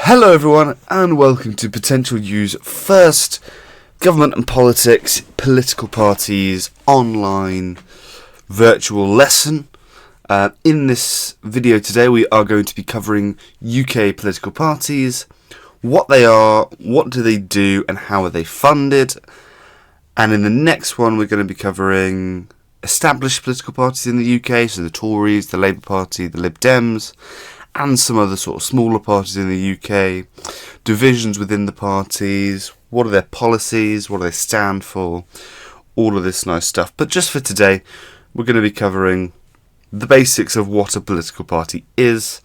Hello everyone and welcome to PotentialU's first government and politics, political parties, online virtual lesson. In this video today we are going to be covering UK political parties, what they are, what do they do and how are they funded. And in the next one we're going to be covering established political parties in the UK, so the Tories, the Labour Party, the Lib Dems, and some other sort of smaller parties in the UK, divisions within the parties, what are their policies, what do they stand for, all of this nice stuff. But just for today, we're going to be covering the basics of what a political party is.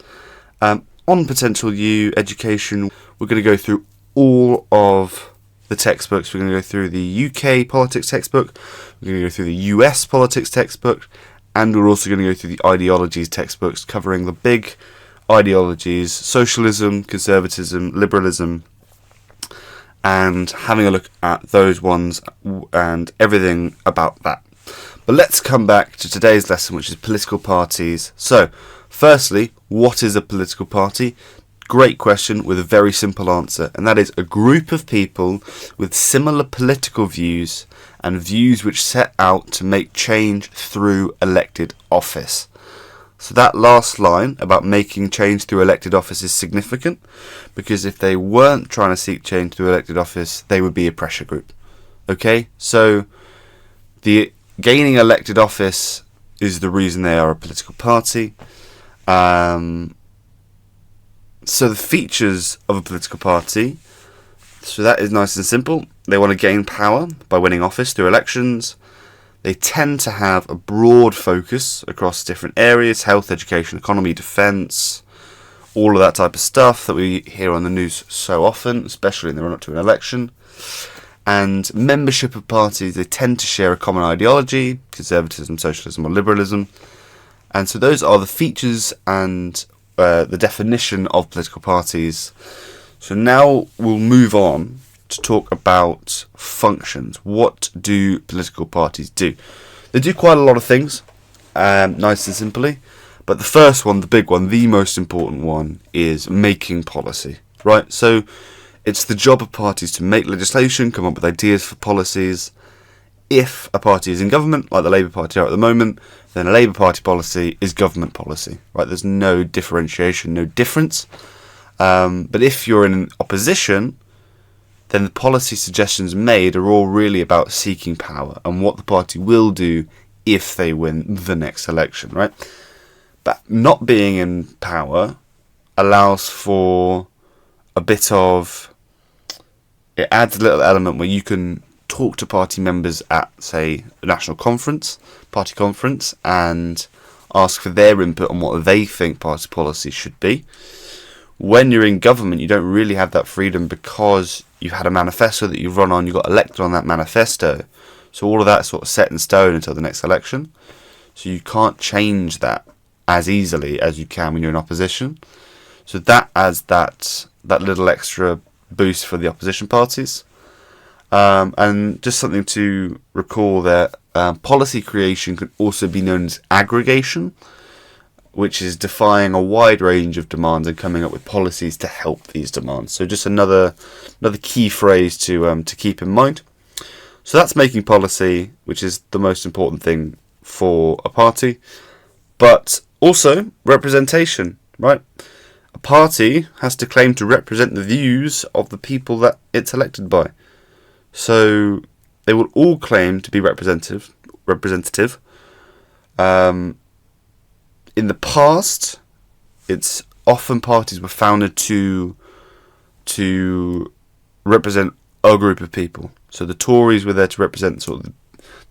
On PotentialU Education, we're going to go through all of the textbooks. We're going to go through the UK politics textbook, we're going to go through the US politics textbook, and we're also going to go through the ideologies textbooks, covering the big ideologies: socialism, conservatism, liberalism, and having a look at those ones and everything about that. But let's come back to today's lesson, which is political parties. So, firstly, what is a political party? Great question with a very simple answer, and that is a group of people with similar political views and views which set out to make change through elected office. So that last line about making change through elected office is significant, because if they weren't trying to seek change through elected office, they would be a pressure group. Okay, so the gaining elected office is the reason they are a political party. So the features of a political party, so that is nice and simple. They want to gain power by winning office through elections. They tend to have a broad focus across different areas: health, education, economy, defence, all of that type of stuff that we hear on the news so often, especially in the run-up to an election. And membership of parties, they tend to share a common ideology: conservatism, socialism or liberalism. And so those are the features and the definition of political parties. So now we'll move on to talk about functions. What do political parties do? They do quite a lot of things, nice and simply. But the first one, the big one, the most important one, is making policy, right? So it's the job of parties to make legislation, come up with ideas for policies. If a party is in government, like the Labour Party are at the moment, then a Labour Party policy is government policy, right? There's no differentiation, no difference. But if you're in opposition, then the policy suggestions made are all really about seeking power and what the party will do if they win the next election, right? But not being in power allows for a bit of... It adds a little element where you can talk to party members at, say, a national conference, party conference, and ask for their input on what they think party policy should be. When you're in government, you don't really have that freedom, because you've had a manifesto that you've run on, you got elected on that manifesto. So all of that's sort of set in stone until the next election. So you can't change that as easily as you can when you're in opposition. So that adds that little extra boost for the opposition parties. And just something to recall there, policy creation can also be known as aggregation, which is defying a wide range of demands and coming up with policies to help these demands. So just another key phrase to keep in mind. So that's making policy, which is the most important thing for a party. But also representation, right? A party has to claim to represent the views of the people that it's elected by. So they will all claim to be representative. In the past, it's often parties were founded to represent a group of people. So the Tories were there to represent sort of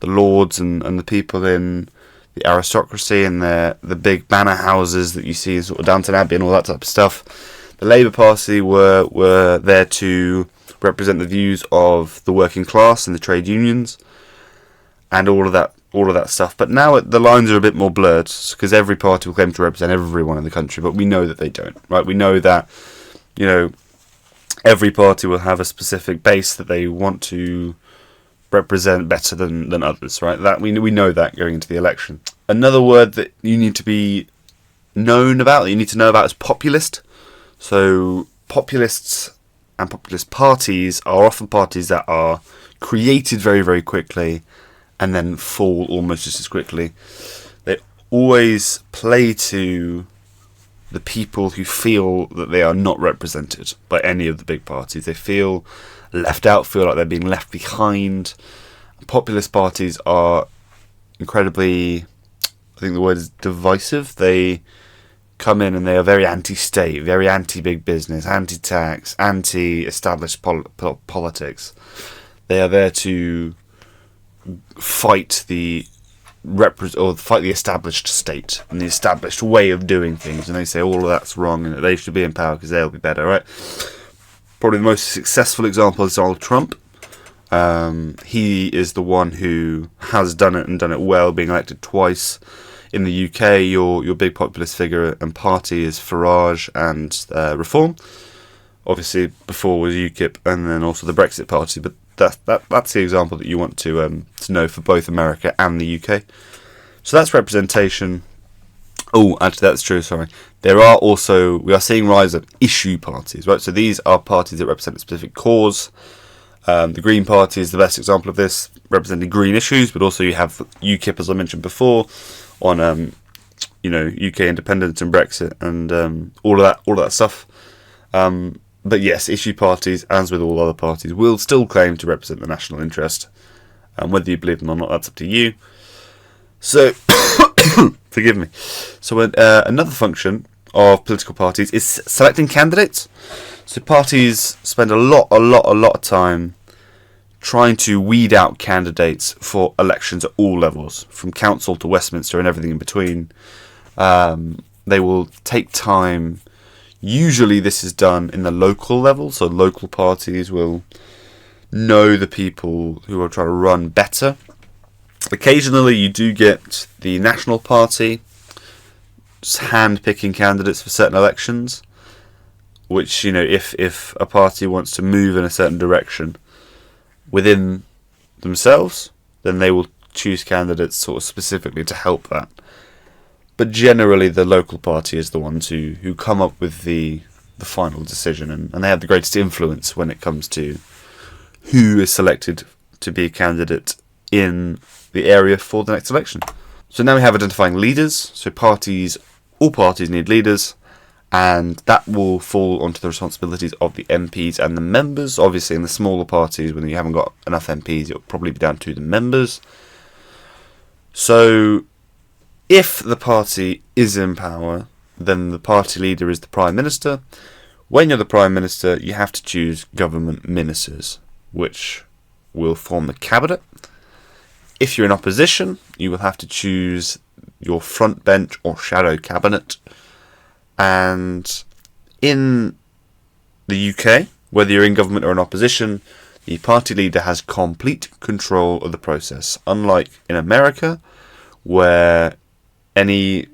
the lords and the people in the aristocracy and the big manor houses that you see in sort of Downton Abbey and all that type of stuff. The Labour Party were there to represent the views of the working class and the trade unions and all of that stuff. But now the lines are a bit more blurred, because every party will claim to represent everyone in the country, but we know that they don't, right? We know that, every party will have a specific base that they want to represent better than others, right? That we know that going into the election. Another word that you need to be known about, that you need to know about, is populist. So populists and populist parties are often parties that are created very, very quickly and then fall almost just as quickly. They always play to the people who feel that they are not represented by any of the big parties. They feel left out, feel like they're being left behind. Populist parties are incredibly, I think the word is divisive. They come in and they are very anti-state, very anti-big business, anti-tax, anti-established politics. They are there to fight the established state and the established way of doing things, and they say all of that's wrong and that they should be in power because they'll be better, right? Probably the most successful example is Donald Trump. He is the one who has done it and done it well, being elected twice. In the UK, your big populist figure and party is Farage and Reform. Obviously, before was UKIP and then also the Brexit Party, but that's the example that you want to know for both America and the UK. So that's representation. Oh, actually, that's true. Sorry, we are seeing rise of issue parties, right? So these are parties that represent a specific cause. The Green Party is the best example of this, representing green issues, but also you have UKIP, as I mentioned before, on UK independence and Brexit and all of that stuff. But yes, issue parties, as with all other parties, will still claim to represent the national interest. Whether you believe them or not, that's up to you. So, forgive me. So another function of political parties is selecting candidates. So parties spend a lot of time trying to weed out candidates for elections at all levels, from council to Westminster and everything in between. They will take time. Usually this is done in the local level, so local parties will know the people who are trying to run better. Occasionally you do get the National Party hand-picking candidates for certain elections, which, if a party wants to move in a certain direction within themselves, then they will choose candidates sort of specifically to help that. But generally the local party is the ones who come up with the final decision, and they have the greatest influence when it comes to who is selected to be a candidate in the area for the next election. So now we have identifying leaders. So all parties need leaders, and that will fall onto the responsibilities of the MPs and the members. Obviously, in the smaller parties, when you haven't got enough MPs, it will probably be down to the members. So, if the party is in power, then the party leader is the Prime Minister. When you're the Prime Minister, you have to choose government ministers, which will form the cabinet. If you're in opposition, you will have to choose your front bench or shadow cabinet. And in the UK, whether you're in government or in opposition, the party leader has complete control of the process. Unlike in America, where any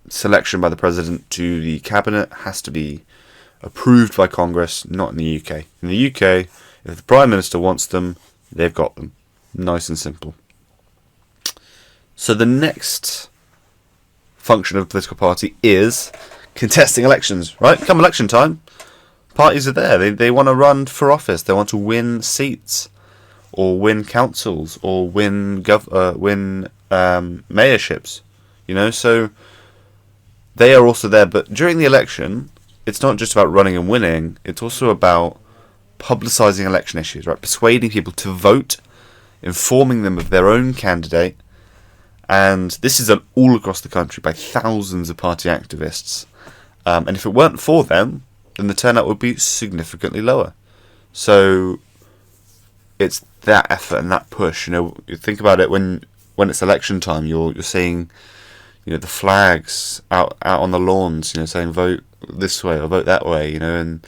selection by the president to the cabinet has to be approved by Congress, not in the UK. In the UK, if the Prime Minister wants them, they've got them. Nice and simple. So the next function of a political party is contesting elections, right? Come election time, parties are there. They want to run for office. They want to win seats, or win councils, or win mayorships. So they are also there. But during the election, it's not just about running and winning. It's also about publicising election issues, right? Persuading people to vote, informing them of their own candidate. And this is all across the country by thousands of party activists. And if it weren't for them, then the turnout would be significantly lower. So it's that effort and that push. You think about it when it's election time. You're seeing, the flags out on the lawns. Saying vote this way or vote that way. And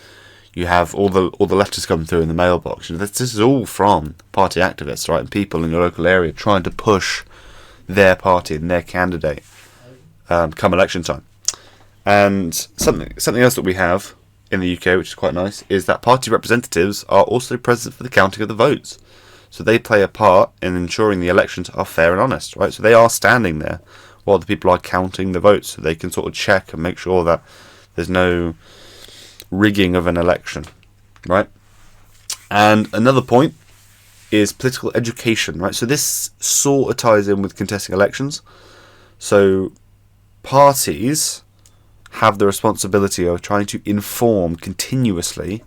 you have all the letters come through in the mailbox. This is all from party activists, right? And people in your local area trying to push their party and their candidate come election time. And something else that we have in the UK, which is quite nice, is that party representatives are also present for the counting of the votes. So they play a part in ensuring the elections are fair and honest, right? So they are standing there while the people are counting the votes, so they can sort of check and make sure that there's no rigging of an election, right? And another point is political education, right? So this sort of ties in with contesting elections. So parties have the responsibility of trying to inform continuously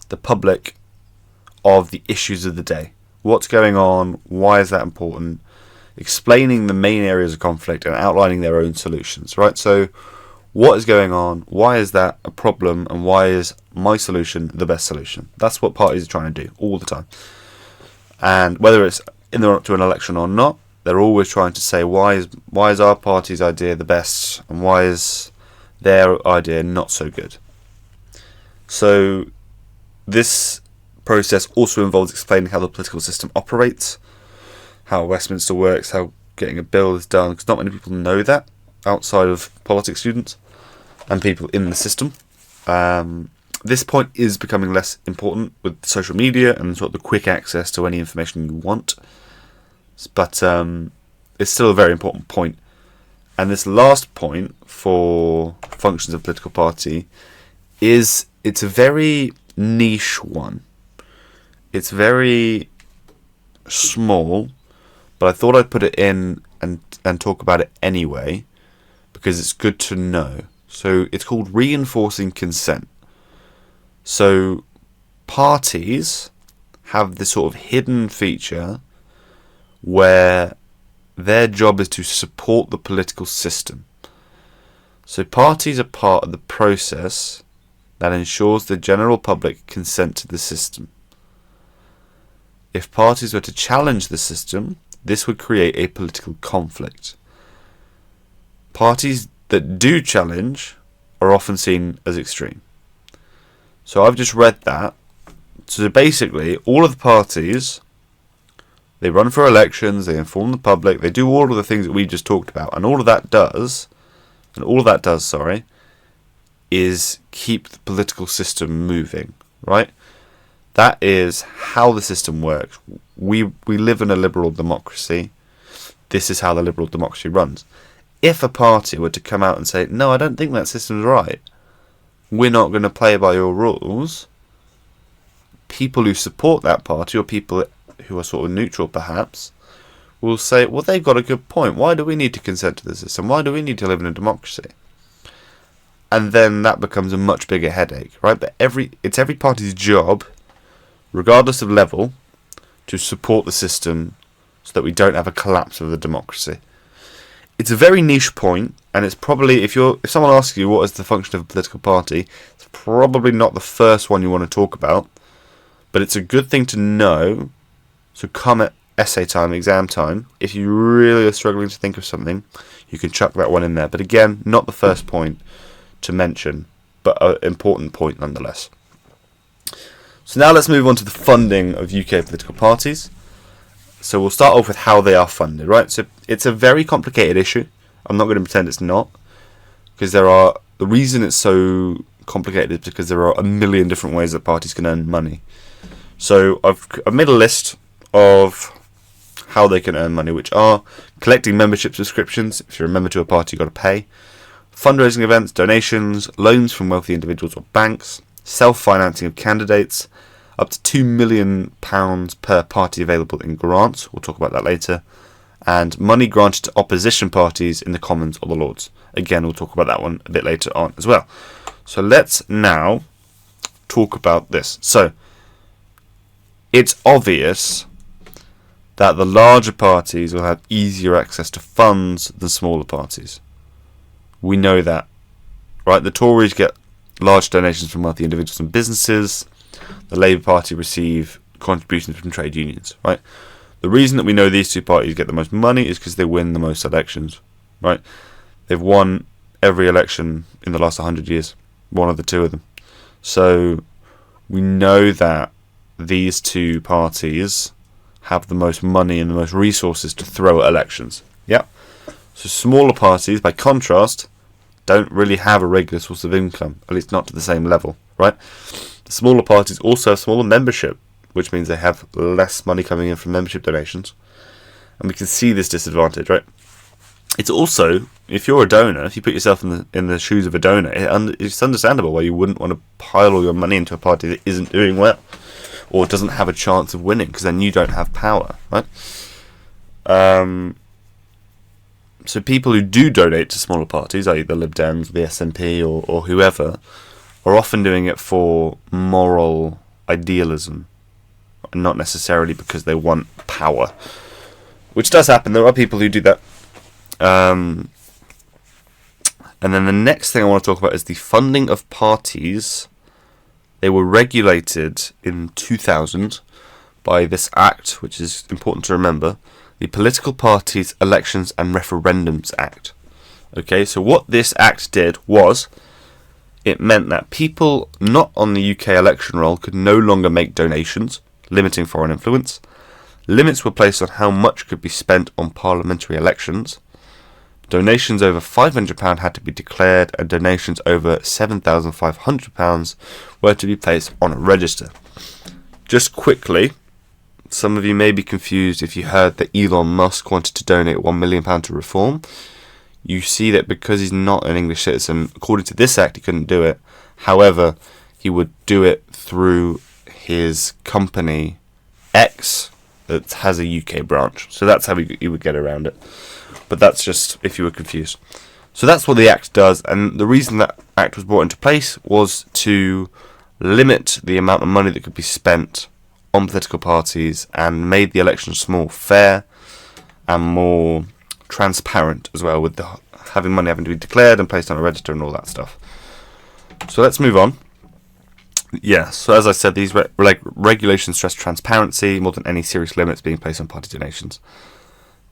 the public of the issues of the day. What's going on? Why is that important? Explaining the main areas of conflict and outlining their own solutions, right? So what is going on? Why is that a problem? And why is my solution the best solution? That's what parties are trying to do all the time. And whether it's in the run up to an election or not, they're always trying to say why is our party's idea the best and why is their idea not so good. So this process also involves explaining how the political system operates, how Westminster works, how getting a bill is done, because not many people know that outside of politics students and people in the system. This point is becoming less important with social media and sort of the quick access to any information you want, but it's still a very important point. And this last point for functions of a political party is it's a very niche one. It's very small, but I thought I'd put it in and talk about it anyway because it's good to know. So it's called reinforcing consent. So parties have this sort of hidden feature where their job is to support the political system. So parties are part of the process that ensures the general public consent to the system. If parties were to challenge the system, this would create a political conflict. Parties that do challenge are often seen as extreme. So I've just read that. So basically, all of the parties, they run for elections, they inform the public, they do all of the things that we just talked about, and all of that does, is keep the political system moving, right? That is how the system works. We live in a liberal democracy. This is how the liberal democracy runs. If a party were to come out and say, no, I don't think that system's right, we're not going to play by your rules, people who support that party, or people who are sort of neutral perhaps, will say, well, they've got a good point. Why do we need to consent to the system? Why do we need to live in a democracy? And then that becomes a much bigger headache, right? But it's every party's job, regardless of level, to support the system so that we don't have a collapse of the democracy. It's a very niche point, and it's probably, if someone asks you what is the function of a political party, it's probably not the first one you want to talk about, but it's a good thing to know. So come at essay time, exam time, if you really are struggling to think of something, you can chuck that one in there. But again, not the first point to mention, but an important point nonetheless. So now let's move on to the funding of UK political parties. So we'll start off with how they are funded, right? So it's a very complicated issue. I'm not going to pretend it's not, because the reason it's so complicated is because there are a million different ways that parties can earn money. So I've made a list of how they can earn money, which are collecting membership subscriptions. If you're a member to a party, you've got to pay. Fundraising events, donations, loans from wealthy individuals or banks, self-financing of candidates, up to £2 million per party available in grants. We'll talk about that later. And money granted to opposition parties in the Commons or the Lords. Again, we'll talk about that one a bit later on as well. So let's now talk about this. So it's obvious that the larger parties will have easier access to funds than smaller parties. We know that, right? The Tories get large donations from wealthy individuals and businesses. The Labour Party receive contributions from trade unions, right? The reason that we know these two parties get the most money is because they win the most elections, right? They've won every election in the last 100 years, one of the two of them. So we know that these two parties have the most money and the most resources to throw at elections. Yeah. So smaller parties, by contrast, don't really have a regular source of income, at least not to the same level, right? The smaller parties also have smaller membership, which means they have less money coming in from membership donations. And we can see this disadvantage, right? It's also, if you're a donor, if you put yourself in the shoes of a donor, it's understandable why you wouldn't want to pile all your money into a party that isn't doing well or doesn't have a chance of winning, because then you don't have power, right? So people who do donate to smaller parties, i.e. the Lib Dems, the SNP, or whoever, are often doing it for moral idealism, not necessarily because they want power, which does happen. There are people who do that. And then the next thing I want to talk about is the funding of parties. They were regulated in 2000 by this act, which is important to remember, the Political Parties, Elections and Referendums Act. Okay, so what this act did was, it meant that people not on the UK election roll could no longer make donations, limiting foreign influence. Limits were placed on how much could be spent on parliamentary elections. Donations over £500 had to be declared, and donations over £7,500 were to be placed on a register. Just quickly, some of you may be confused if you heard that Elon Musk wanted to donate £1 million to Reform. You see that because he's not an English citizen, according to this act, he couldn't do it. However, he would do it through his company X that has a UK branch. So that's how he would get around it. But that's just if you were confused. So that's what the act does, and the reason that act was brought into place was to limit the amount of money that could be spent on political parties, and made the elections more fair and more transparent as well, with the having money having to be declared and placed on a register and all that stuff. So let's move on. Yeah, so as I said, these regulations stress transparency more than any serious limits being placed on party donations.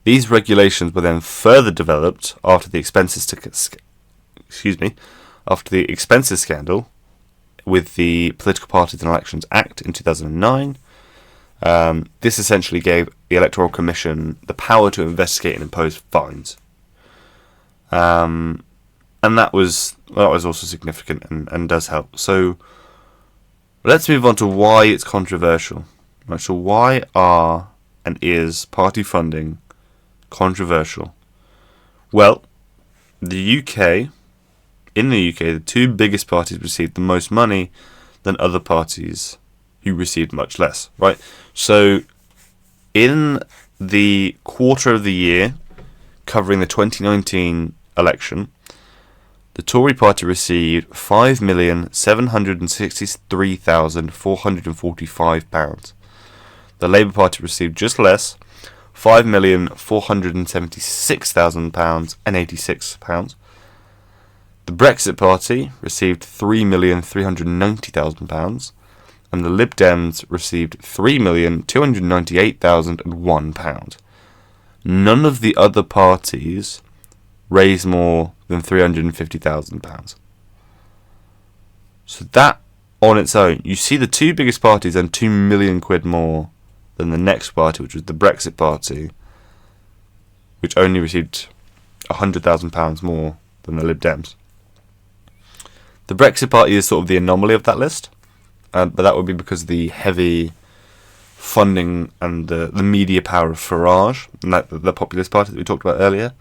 These regulations were then further developed after the expenses scandal with the Political Parties and Elections Act in 2009. This essentially gave the Electoral Commission the power to investigate and impose fines. And that was also significant and does help. So let's move on to why it's controversial. Right, so why are and is party funding controversial? Well, in the UK, the two biggest parties received the most money than other parties who received much less, right? So in the quarter of the year covering the 2019 election, the Tory party received £5,763,445. The Labour Party received just less, £5,476,086. The Brexit Party received £3,390,000, and the Lib Dems received £3,298,001. None of the other parties raised more than £350,000. So that on its own, you see the two biggest parties earned £2 million more than the next party, which was the Brexit Party, which only received £100,000 more than the Lib Dems. The Brexit Party is sort of the anomaly of that list, but that would be because of the heavy funding and the media power of Farage, and the populist party that we talked about earlier.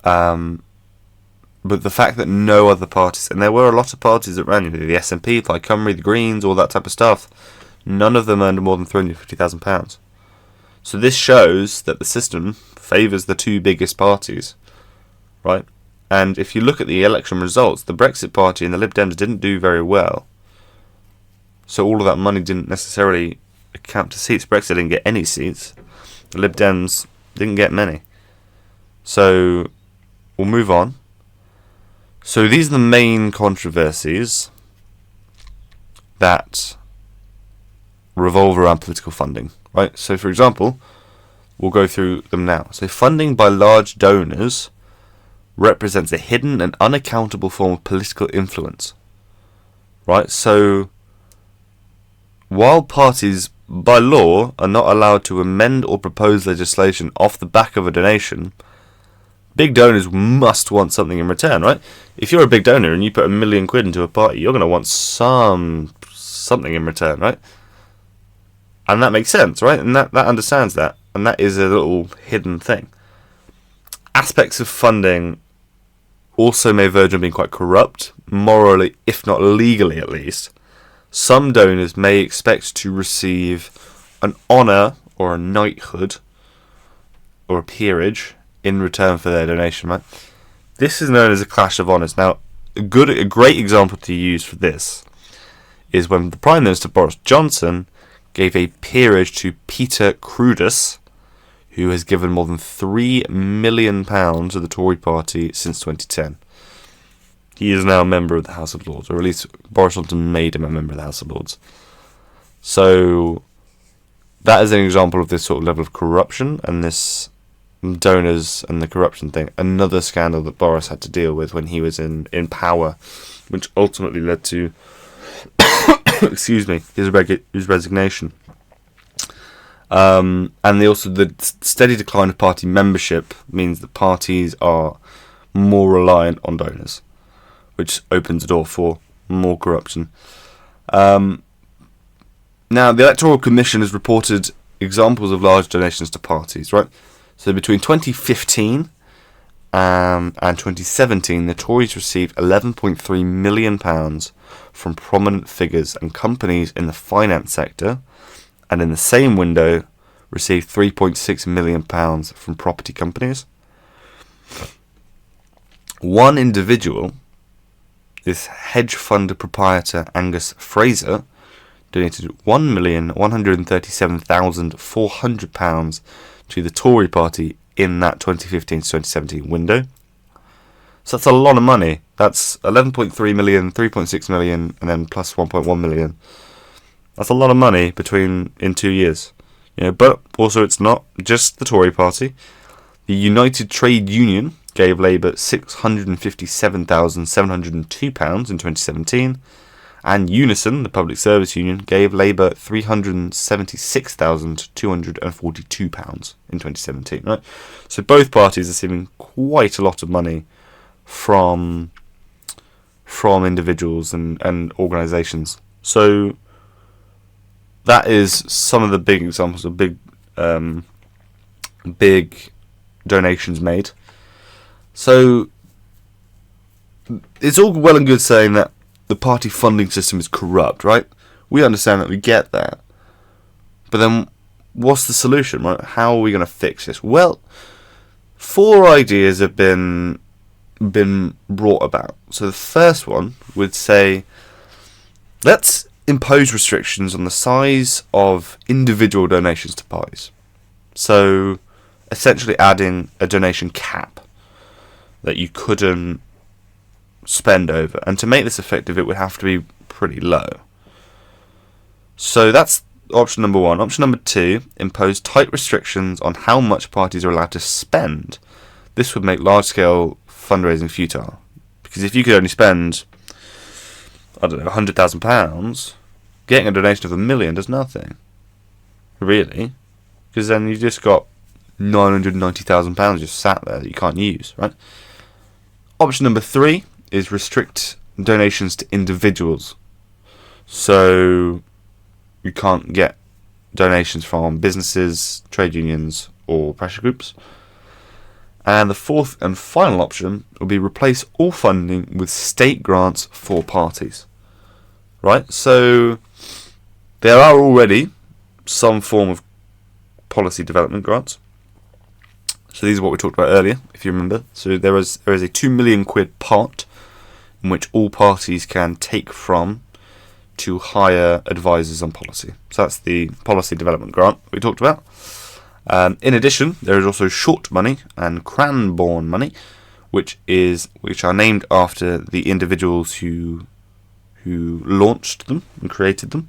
But the fact that no other parties, and there were a lot of parties that ran, the SNP, Plaid Cymru, the Greens, all that type of stuff, none of them earned more than £350,000. So this shows that the system favours the two biggest parties, right? And if you look at the election results, the Brexit Party and the Lib Dems didn't do very well. So all of that money didn't necessarily account to seats. Brexit didn't get any seats. The Lib Dems didn't get many. So we'll move on. So these are the main controversies that revolve around political funding, right? So for example, we'll go through them now. So funding by large donors represents a hidden and unaccountable form of political influence, right? So while parties by law are not allowed to amend or propose legislation off the back of a donation, big donors must want something in return, right? If you're a big donor and you put £1 million into a party, you're going to want something in return, right? And that makes sense, right? And that understands that. And that is a little hidden thing. Aspects of funding also may verge on being quite corrupt, morally, if not legally at least. Some donors may expect to receive an honour or a knighthood or a peerage in return for their donation, right? This is known as a clash of honours. Now, a great example to use for this is when the Prime Minister Boris Johnson gave a peerage to Peter Cruddas, who has given more than £3 million to the Tory party since 2010. He is now a member of the House of Lords, or at least Boris Johnson made him a member of the House of Lords. So that is an example of this sort of level of corruption and this donors and the corruption thing. Another scandal that Boris had to deal with when he was in power, which ultimately led to excuse me, his resignation. And the steady decline of party membership means that parties are more reliant on donors, which opens the door for more corruption. Now, the Electoral Commission has reported examples of large donations to parties, right? So between 2015 and 2017, the Tories received £11.3 million from prominent figures and companies in the finance sector, and in the same window received £3.6 million from property companies. One individual, this hedge fund proprietor Angus Fraser, donated £1,137,400 to the Tory party in that 2015 to 2017 window. So that's a lot of money. That's 11.3 million, 3.6 million, and then plus 1.1 million. That's a lot of money in 2 years. But also it's not just the Tory party. The United Trade Union gave Labour £657,702 in 2017, and Unison, the public service union, gave Labour £376,242 in 2017. Right? So both parties are receiving quite a lot of money from individuals and organisations. So that is some of the big examples of big donations made. So it's all well and good saying that the party funding system is corrupt, right? We understand that, we get that. But then what's the solution, right? How are we going to fix this? Well, 4 ideas have been brought about. So the first one would say, let's impose restrictions on the size of individual donations to parties. So essentially adding a donation cap that you couldn't spend over. And to make this effective, it would have to be pretty low. So that's option number 1. Option number 2, impose tight restrictions on how much parties are allowed to spend. This would make large-scale fundraising futile. Because if you could only spend, £100,000, getting a donation of £1 million does nothing. Really. Because then you've just got £990,000 just sat there that you can't use, right? Option number 3 is restrict donations to individuals. So you can't get donations from businesses, trade unions, or pressure groups. And the fourth and final option will be replace all funding with state grants for parties. Right? So there are already some form of policy development grants. So these are what we talked about earlier, if you remember. So there is a £2 million pot in which all parties can take from to hire advisors on policy. So that's the policy development grant we talked about. In addition, there is also short money and Cranbourne money, which are named after the individuals who launched them and created them.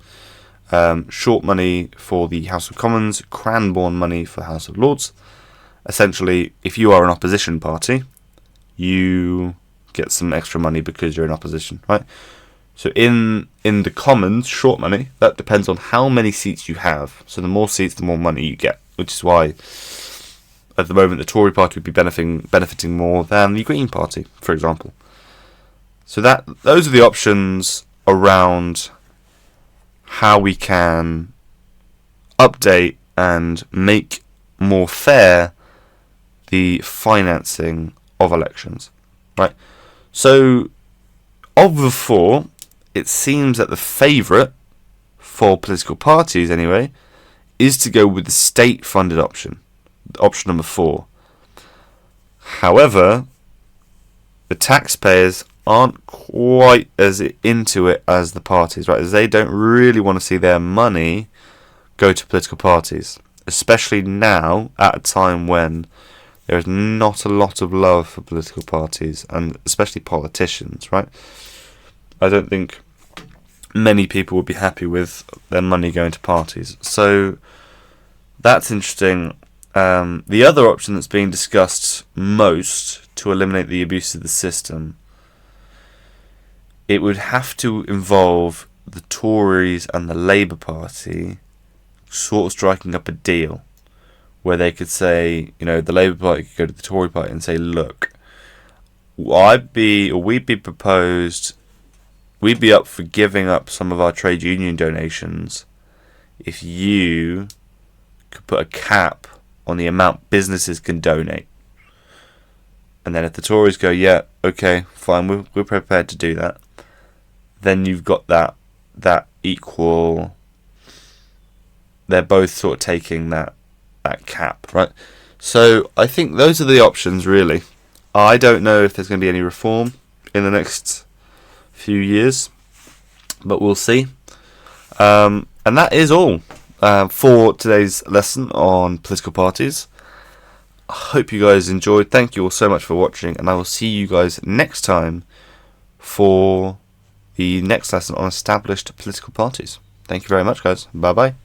Short money for the House of Commons, Cranbourne money for the House of Lords. Essentially, if you are an opposition party, you get some extra money because you're in opposition, right? So in the Commons, short money, that depends on how many seats you have. So the more seats, the more money you get, which is why at the moment the Tory party would be benefiting more than the Green party, for example. So those are the options around how we can update and make more fair the financing of elections, right? So, of the four, it seems that the favourite for political parties, anyway, is to go with the state-funded option number 4. However, the taxpayers aren't quite as into it as the parties, right? As they don't really want to see their money go to political parties, especially now at a time when there is not a lot of love for political parties, and especially politicians, right? I don't think many people would be happy with their money going to parties. So that's interesting. The other option that's being discussed most to eliminate the abuse of the system, it would have to involve the Tories and the Labour Party sort of striking up a deal where they could say, the Labour Party could go to the Tory Party and say, look, we'd be up for giving up some of our trade union donations if you could put a cap on the amount businesses can donate. And then if the Tories go, yeah, okay, fine, we're prepared to do that, then you've got that equal. They're both sort of taking that cap, right? So I think those are the options, really. I don't know if there's going to be any reform in the next few years, but we'll see. And that is all for today's lesson on political parties. I hope you guys enjoyed. Thank you all so much for watching, and I will see you guys next time for the next lesson on established political parties. Thank you very much, guys. Bye bye.